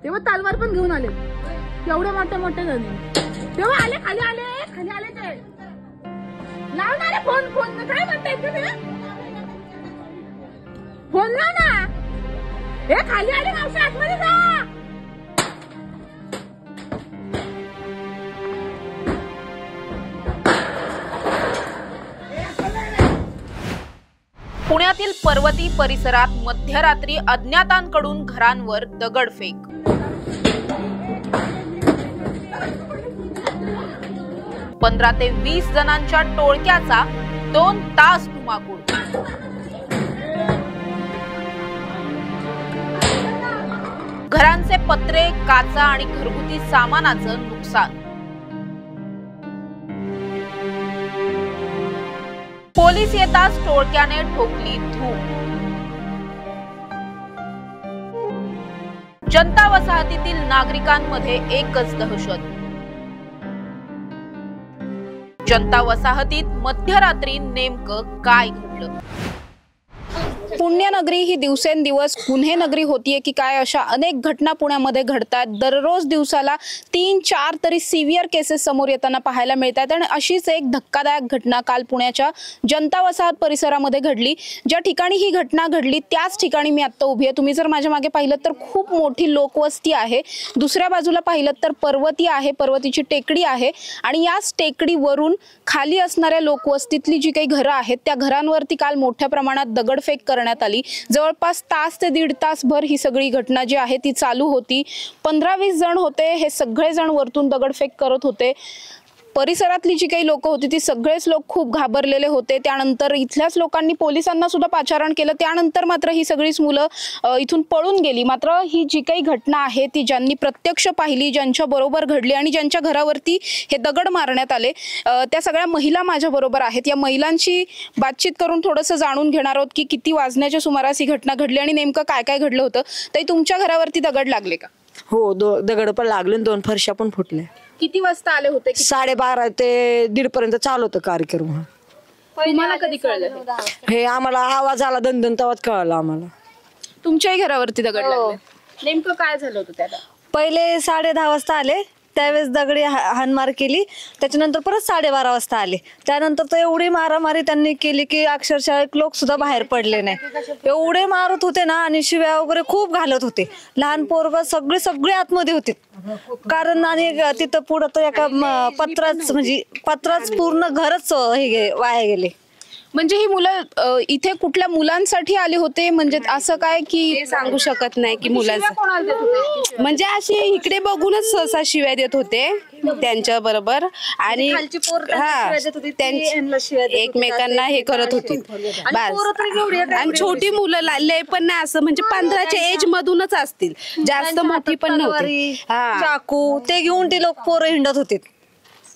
तेव्हा तलवार पण घेऊन आले, एवढे मोठे झाले. तेव्हा आले खाली आले ते लावणारे फोन काय म्हणताय तुम्ही? फोन लाव ना. हे खाली आले मावशी, आतमध्ये जा. पुण्यातील पर्वती परिसरात मध्यरात्री अज्ञातांकडून घरांवर दगडफेक. पंधरा ते 20 जणांच्या टोळक्याचा 2 तास धुमाकूळ. घरांचे पत्रे, काचा आणि घरगुती सामानाचं नुकसान. पोलीस येताच टोळक्याने ठोकली धूम. जनता वसाहतीतील नागरिकांमध्ये एकच दहशत. जनता वसाहतीत मध्यरात्री नेमकं काय घडलं? पुण्यनगरी ही दिवसेंदिवस गुन्हे नगरी होतीये की काय, अशा अनेक घटना पुण्यामध्ये घडतात. दररोज दिवसाला 3-4 तरी सिव्हिअर केसेस समोर येताना पाहायला मिळतात. आणि अशीच एक धक्कादायक घटना काल पुण्याच्या जनता वसाहत परिसरामध्ये घडली. ज्या ठिकाणी ही घटना घडली त्याच ठिकाणी मी आता उभी आहे. तुम्ही जर माझ्या मागे पाहिलं तर खूप मोठी लोकवस्ती आहे. दुसऱ्या बाजूला पाहिलं तर पर्वती आहे, पर्वतीची टेकडी आहे. आणि याच टेकडीवरून खाली असणाऱ्या लोकवस्तीतली जी काही घरं आहेत त्या घरांवरती काल मोठ्या प्रमाणात दगडफेक करण्यात आली. जवळपास तास ते 1.5 तासभर ही सगळी घटना जी आहे ती चालू होती. 15-20 जण होते, हे सगळे जण वरतून दगडफेक करत होते. परिसरातली जी काही लोक होती ती सगळेच लोक खूप घाबरलेले होते. त्यानंतर इथल्याच लोकांनी पोलिसांना सुद्धा पाचारण केलं. त्यानंतर मात्र ही सगळीच मुलं इथून पळून गेली. मात्र ही जी काही घटना आहे ती ज्यांनी प्रत्यक्ष पाहिली, ज्यांच्या बरोबर घडली आणि ज्यांच्या घरावरती हे दगड मारण्यात आले त्या सगळ्या महिला माझ्या बरोबर आहेत. या महिलांशी बातचीत करून थोडंसं जाणून घेणार आहोत की किती वाजण्याच्या सुमारास ही घटना घडली आणि नेमकं काय काय घडलं होतं. ताई, तुमच्या घरावरती दगड लागले का? हो, दगड पण लागले, 2 फरशा पण फुटल्या. किती वाजता आले होते? 12:30 ते 1:30 पर्यंत चालू होतं कार्यक्रम. तुम्हाला कधी कळलं? हे आम्हाला आवाज आला दणदण तेव्हाच कळलं आम्हाला. तुमच्याही घरावरती दगड लागले, नेमकं काय झालं होतं त्याला? पहिले 10:30 वाजता आले, त्यावेळेस दगडी हाणमार केली. त्याच्यानंतर परत 12:30 वाजता आले. त्यानंतर तर एवढी मारामारी त्यांनी केली की अक्षरशः एक लोक सुद्धा बाहेर पडले नाही. एवढे मारत होते ना आणि शिव्या वगैरे खूप घालत होते. लहान पोरग सगळे आतमध्ये होते. कारण आणि तिथं पुढं तर एका पत्राच पूर्ण घरच हे वाया गेले. म्हणजे ही मुलं इथे कुठल्या मुलांसाठी आले होते? म्हणजे असं काय की सांगू शकत नाही की मुलांचं, म्हणजे असे इकडे बघूनच सहसा शिव्या देत होते त्यांच्या बरोबर. आणि एकमेकांना हे करत होते बस. आणि छोटी मुलं लय पण नाही, असं म्हणजे 15च्या एज मधूनच असतील, जास्त मोठी पण नव्हती. चाकू ते घेऊन ते लोक पोरं हिंडत होते.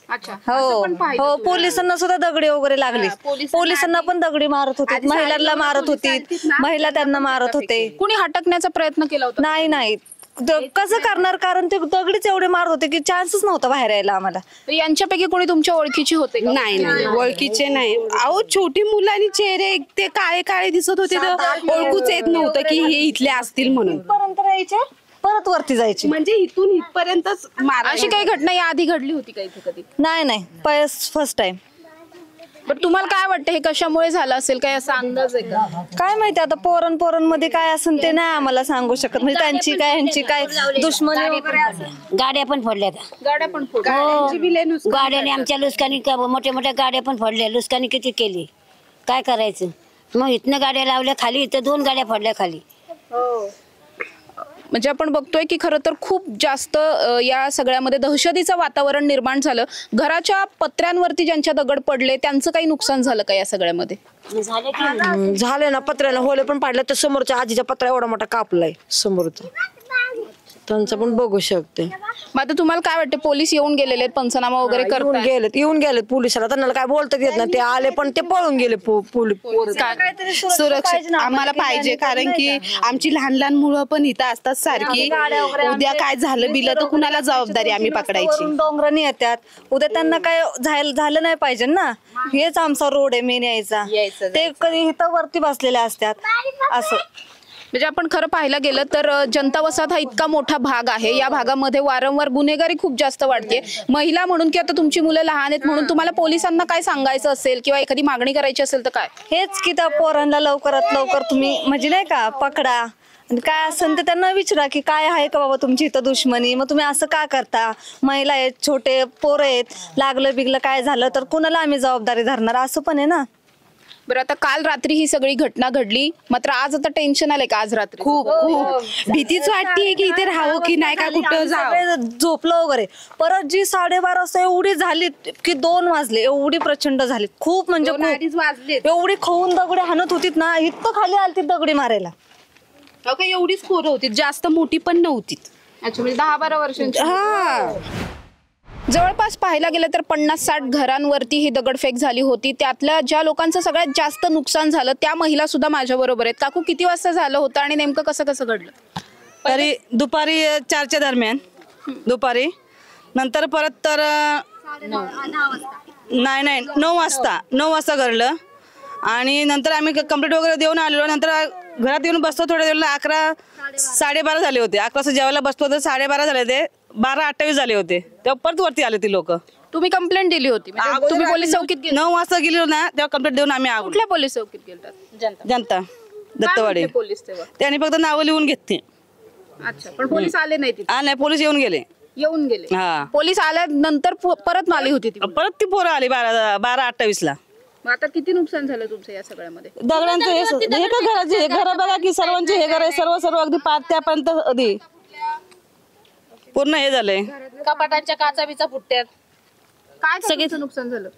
हो, पोलिसांना सुद्धा दगडी वगैरे लागली. पोलिसांना पण दगडी मारत होते, महिलांना मारत होती, महिला त्यांना मारत होते. कुणी हटकण्याचा प्रयत्न केला होता? नाही कसं करणार, कारण ते दगडीच एवढे मारत होते की चान्सच नव्हता बाहेर यायला आम्हाला. यांच्यापैकी कोणी तुमच्या ओळखीची होते? नाही, ओळखीचे नाही. अहो, छोटी मुलांनी चेहरे ते काळे दिसत होते, तर ओळखूच येत नव्हतं की हे इथले असतील म्हणून. परत वरती जायचे, म्हणजे इथून इथपर्यंतच मार. अशी काही घटना या आधी घडली होती का इथे कधी? नाही, फर्स्ट टाइम. पण तुम्हाला काय वाटतं हे कशामुळे झालं असेल, काय असा अंदाज आहे का? काय माहिती आता पोरांमध्ये काय असेल ते नाही आम्हाला सांगू शकत. म्हणजे त्यांची काय दुश्मनी वगैरे. गाड्या पण फोडल्या, गाड्या पण गाड्याने आमच्या लुस्कानी मोठ्या गाड्या पण फोडल्या. लुस्कानी किती केली, काय करायचं मग. इथनं गाड्या लावल्या खाली, इथं 2 गाड्या फोडल्या खाली. म्हणजे आपण बघतोय की खरं तर खूप जास्त या सगळ्यामध्ये दहशतीचं वातावरण निर्माण झालं. घराच्या पत्र्यांवरती ज्यांच्या दगड पडले त्यांचं काही नुकसान झालं का या सगळ्यामध्ये? झाले ना, पत्र्याला होले पण पाडले. तर समोरच्या आजीच्या पत्रा एवढा मोठा कापलाय समोरचा, त्यांचं पण बघू शकते. मग आता तुम्हाला काय वाटतं, पोलीस येऊन गेलेले पंचनामा वगैरे येऊन गेलेत पोलिसाला, त्यांना काय बोलतात येत ना. ते आले पण ते पळून गेले. सुरक्षित आम्हाला पाहिजे, कारण की आमची लहान मुलं पण इथं असतात सारखी. उद्या काय झालं बिलं तर कुणाला जबाबदारी आम्ही पकडायची? डोंगरांनी येतात, उद्या त्यांना काय झालं नाही पाहिजे ना. हेच आमचा रोड आहे मेन यायचा. ते कधी इथं वरती बसलेले असतात असं. म्हणजे आपण खरं पाहायला गेलं तर जनता वसाहत हा इतका मोठा भाग आहे, या भागामध्ये वारंवार गुन्हेगारी खूप जास्त वाढते. महिला म्हणून की आता तुमची मुलं लहान आहेत म्हणून तुम्हाला पोलिसांना काय सांगायचं असेल किंवा एखादी मागणी करायची असेल तर काय? हेच की त्या पोरांना लवकरात लवकर तुम्ही म्हणजे नाही का पकडा आणि काय असेल ते त्यांना विचारा की काय आहे का बाबा तुमची इथं दुश्मनी, मग तुम्ही असं का करता, महिला आहेत, छोटे पोरं आहेत, लागलं बिगलं काय झालं तर कुणाला आम्ही जबाबदारी धरणार, असं पण आहे ना. बरं, आता काल रात्री ही सगळी घटना घडली, मात्र आज आता टेन्शन आलंय का? आज रात्री खूप भीतीच वाटते की इथे राहावं की नाही, का कुठं जावं. झोपलं वगैरे. परत जी 12:30 वाजता एवढी झाली की 2 वाजले, एवढी प्रचंड झाली, खूप म्हणजे खूप. वाजले एवढी खाऊन दगडी हाणत होतीत ना, इतकं खाली आलती दगडी मारायला. एवढीच पोरं होती, जास्त मोठी पण नव्हती. अच्छा, म्हणजे 10-12 वर्षांची. हा, जवळपास पाहायला गेलं तर 50-60 घरांवरती ही दगडफेक झाली होती. त्यातल्या ज्या लोकांचं सगळ्यात जास्त नुकसान झालं त्या महिला सुद्धा माझ्या बरोबर आहेत. काकू, किती वाजता झालं होतं आणि नेमकं कसं कसं घडलं? तरी दुपारी 4च्या दरम्यान, दुपारी नंतर परत तर नाही 9 वाजता घडलं. आणि नंतर आम्ही कंप्लीट वगैरे देऊन आलेलो. नंतर घरात येऊन बसतो थोड्या वेळेला 11-12:30 झाले होते. 11 जेवायला बसतो तर 12:30 झाले ते, 12:28 झाले होते. तेव्हा परत वरती आले ती लोक. तुम्ही कंप्लेंट दिली होती? म्हणजे तुम्ही पोलीस चौकीत गेले? 9 वाजता गेलो ना तेव्हा कंप्लेंट देऊन आम्ही आलो. कुठल्या पोलीस चौकीत गेलात? जनता दत्तवाडी. पोलीस तेव्हा? त्यांनी फक्त नावं लिहून घेतली. अच्छा, पण पोलीस आले नाही तिथे? नाही, पोलीस येऊन गेले. हा, पोलीस आल्यानंतर परत आली होती ती? परत ती पोरं आली 12:28ला. मग आता किती नुकसान झालं तुमचं या सगळ्यामध्ये? दगडांचं हे का घराचे घर बघा की सर्वांचे हे घर आहे, सर्व अगदी पात्यापर्यंत अगदी पूर्ण हे झालंय. कपाटांच्या काचा बिचा फुटत्यात, काय सगळं नुकसान झालं?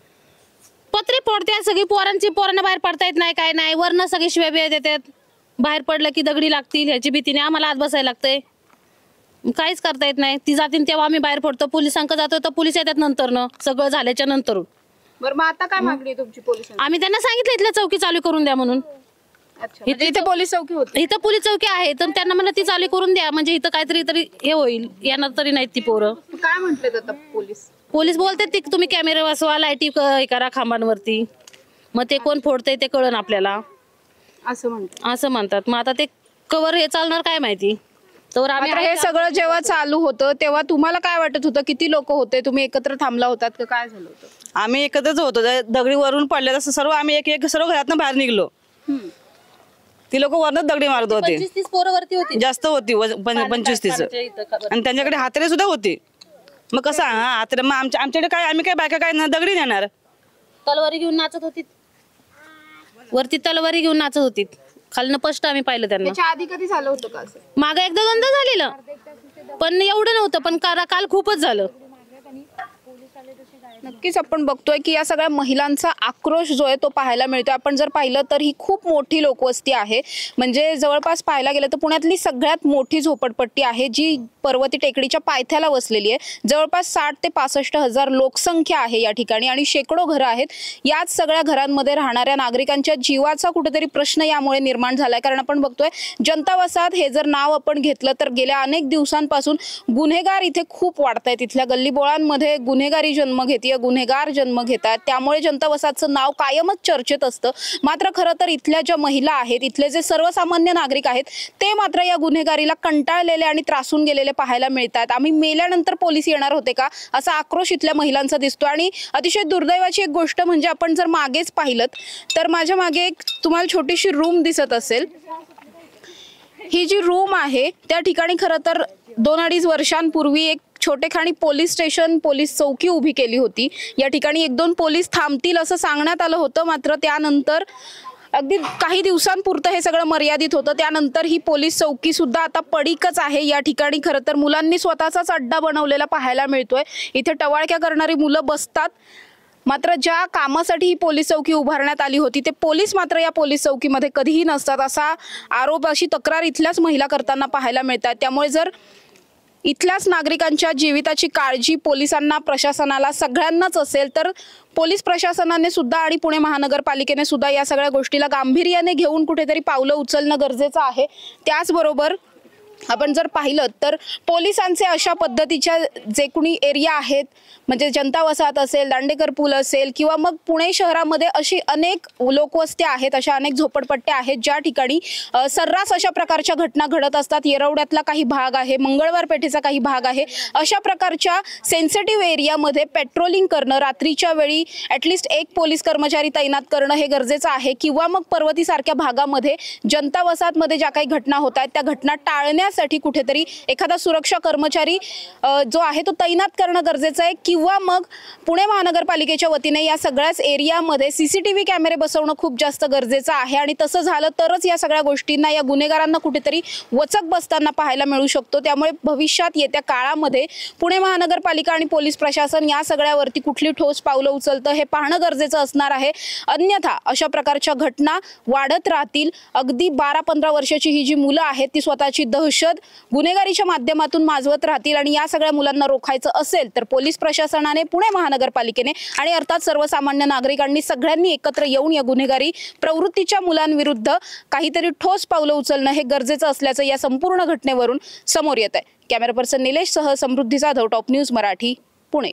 पत्रे फोडत्यात, सगळी पोरांना बाहेर पडता येत नाही, काय नाही, वरनं सगळी शिव्या बिव्या देतात. बाहेर पडलं की दगडी लागतील ह्याची भीतीने आम्हाला आत बसायला लागतंय, काहीच करता येत नाही. ती जातील तेव्हा आम्ही बाहेर पडतो, पोलिसांक जातो तर पोलीस येतात नंतर न, सगळं झाल्याच्या नंतर. बरं, मग आता काय मागणी आहे तुमची पोलिसांना? आम्ही त्यांना सांगितलं इथल्या चौकी चालू करून द्या म्हणून. इथे पोलीस चौकी होती? इथं पोलीस चौकी आहे तर त्यांना म्हणलं ती चालू करून द्या, म्हणजे इथं काहीतरी तरी हे होईल. येणार तरी नाहीत ती पोरं. काय म्हटलेत आता पोलीस बोलतात ती तुम्ही कॅमेरे बसवा, लाईटी हे करा खांबांवरती, मग ते कोण फोडतंय ते कळण आपल्याला, असं म्हणतात. मग आता ते कवर हे चालणार काय माहिती. तर आम्ही हे सगळं जेव्हा चालू होतं तेव्हा तुम्हाला काय वाटत होतं? किती लोक होते? तुम्ही एकत्र थांबला होतात का? काय झालं होतं? आम्ही एकत्रच होतो. दगडी वरून पडले तसं सर्व आम्ही एक सर्व घरातनं बाहेर निघलो. ती लोक वरनच दगडी मारत होते. 25-30 पोरं वरती होती, जास्त होती, 25-30. आणि त्यांच्याकडे हातरे सुद्धा होते. मग कसं हातरे, मग आमच्याकडे काय, आम्ही काय बायका काय दगडी नेणार? तलवारी घेऊन नाचत होती वरती, तलवारी घेऊन नाचत होती. खालनं स्पष्ट आम्ही पाहिलं त्यांना. त्याच्या आधी कधी झालं होतं का असं? मागं एकदा दोनदा झालेलं, पण एवढं नव्हतं. पण काल खूपच झालं. नक्कीच आपण बघतोय की या सगळ्या महिलांचा आक्रोश जो आहे तो पाहायला मिळतोय. आपण जर पाहिलं तर ही खूप मोठी लोकवस्ती आहे. म्हणजे जवळपास पाहायला गेलं तर पुण्यातली सगळ्यात मोठी झोपडपट्टी आहे, जी पर्वती टेकडीच्या पायथ्याला वसलेली आहे. जवळपास 60 ते 65 हजार लोकसंख्या आहे या ठिकाणी आणि शेकडो घरं आहेत. याच सगळ्या घरांमध्ये राहणाऱ्या नागरिकांच्या जीवाचा कुठेतरी प्रश्न यामुळे निर्माण झालाय. कारण आपण बघतोय जनता वसाहत हे जर नाव आपण घेतलं तर गेल्या अनेक दिवसांपासून गुन्हेगार इथे खूप वाढत आहेत. इथल्या गल्लीबोळांमध्ये गुन्हेगारी जन्म घेते, गुन्हेगार जन्म घेतात. त्यामुळे जनता वसाहतचं नाव कायमच चर्चेत असतं. मात्र खरं तर इथल्या ज्या महिला आहेत, इथले जे सर्वसामान्य नागरिक आहेत, ते मात्र या गुन्हेगारीला कंटाळलेले आणि त्रासून गेलेले पाहायला मिळतात. आम्ही मेल्यानंतर पोलीस येणार होते का असा आक्रोश इथल्या महिलांचा दिसतो. आणि अतिशय दुर्दैवाची एक गोष्ट म्हणजे आपण जर मागेच पाहिलं तर माझ्या मागे एक तुम्हाला छोटीशी रूम दिसत असेल. ही जी रूम आहे त्या ठिकाणी खरं तर 2-2.5 वर्षांपूर्वी एक छोटेखानी पोलीस स्टेशन, पोलीस चौकी उभी केली होती. या ठिकाणी 1-2 पोलीस थांबतील असं सांगण्यात आलं होतं. मात्र त्यानंतर अगदी काही दिवसांपुरतं हे सगळं मर्यादित होतं. त्यानंतर ही पोलीस चौकी सुद्धा आता पडीकच आहे. या ठिकाणी खरं तर मुलांनी स्वतःचाच अड्डा बनवलेला पाहायला मिळतोय. इथे टवाळक्या करणारी मुलं बसतात. मात्र ज्या कामासाठी ही पोलीस चौकी उभारण्यात आली होती ते पोलीस मात्र या पोलीस चौकीमध्ये कधीही नसतात असा आरोप, अशी तक्रार इथल्याच महिला करताना पाहायला मिळतात. त्यामुळे जर इथल्याच नागरिकांच्या जीविताची काळजी पोलिसांना, प्रशासनाला, सगळ्यांनाच असेल तर पोलीस प्रशासनाने सुद्धा आणि पुणे महानगरपालिकेने सुद्धा या सगळ्या गोष्टीला गांभीर्याने घेऊन कुठेतरी पावलं उचलणं गरजेचं आहे. त्याचबरोबर आपण जर पाहिलं तर पोलिसांचे अशा पद्धतीच्या जे कुणी एरिया आहेत म्हणजे जनता वसाहत असेल, दांडेकर पूल असेल किंवा मग पुणे शहरामध्ये अशी अनेक लोकवस्त्या आहेत, अशा अनेक झोपडपट्ट्या आहेत ज्या ठिकाणी सर्रास अशा प्रकारच्या घटना घडत असतात. येरवड्यातला काही भाग आहे, मंगळवार पेठेचा काही भाग आहे. अशा प्रकारच्या सेन्सिटिव्ह एरियामध्ये पेट्रोलिंग करणं, रात्रीच्या वेळी ॲटलिस्ट एक पोलीस कर्मचारी तैनात करणं हे गरजेचं आहे किंवा मग पर्वतीसारख्या भागामध्ये जनता वसाहतमध्ये ज्या काही घटना होत आहेत त्या घटना टाळण्यासाठी कुठेतरी एखादा सुरक्षा कर्मचारी जो आहे तो तैनात करणं गरजेचं आहे किंवा मग पुणे महानगरपालिकेच्या वतीने या सगळ्याच एरियामध्ये सीसीटीव्ही कॅमेरे बसवणं खूप जास्त गरजेचं आहे. आणि तसं झालं तरच या सगळ्या गोष्टींना, या गुन्हेगारांना कुठेतरी वचक बसताना पाहायला मिळू शकतो. त्यामुळे भविष्यात येत्या काळामध्ये पुणे महानगरपालिका आणि पोलीस प्रशासन या सगळ्यावरती कुठली ठोस पावलं उचलतं हे पाहणं गरजेचं असणार आहे. अन्यथा अशा प्रकारच्या घटना वाढत राहतील. अगदी 12-15 वर्षाची ही जी मुलं आहेत ती स्वतःची दहशत गुन्हेगारीच्या माध्यमातून माजवत राहतील. आणि या सगळ्या मुलांना रोखायचं असेल तर पोलीस प्रशासनाने, पुणे महानगरपालिकेने आणि अर्थात सर्वसामान्य नागरिकांनी सगळ्यांनी एकत्र येऊन या गुन्हेगारी प्रवृत्तीच्या मुलांविरुद्ध काहीतरी ठोस पावलं उचलणं हे गरजेचं असल्याचं या संपूर्ण घटनेवरून समोर येत आहे. कॅमेरा पर्सन निलेश सह समृद्धी जाधव, टॉप न्यूज मराठी, पुणे.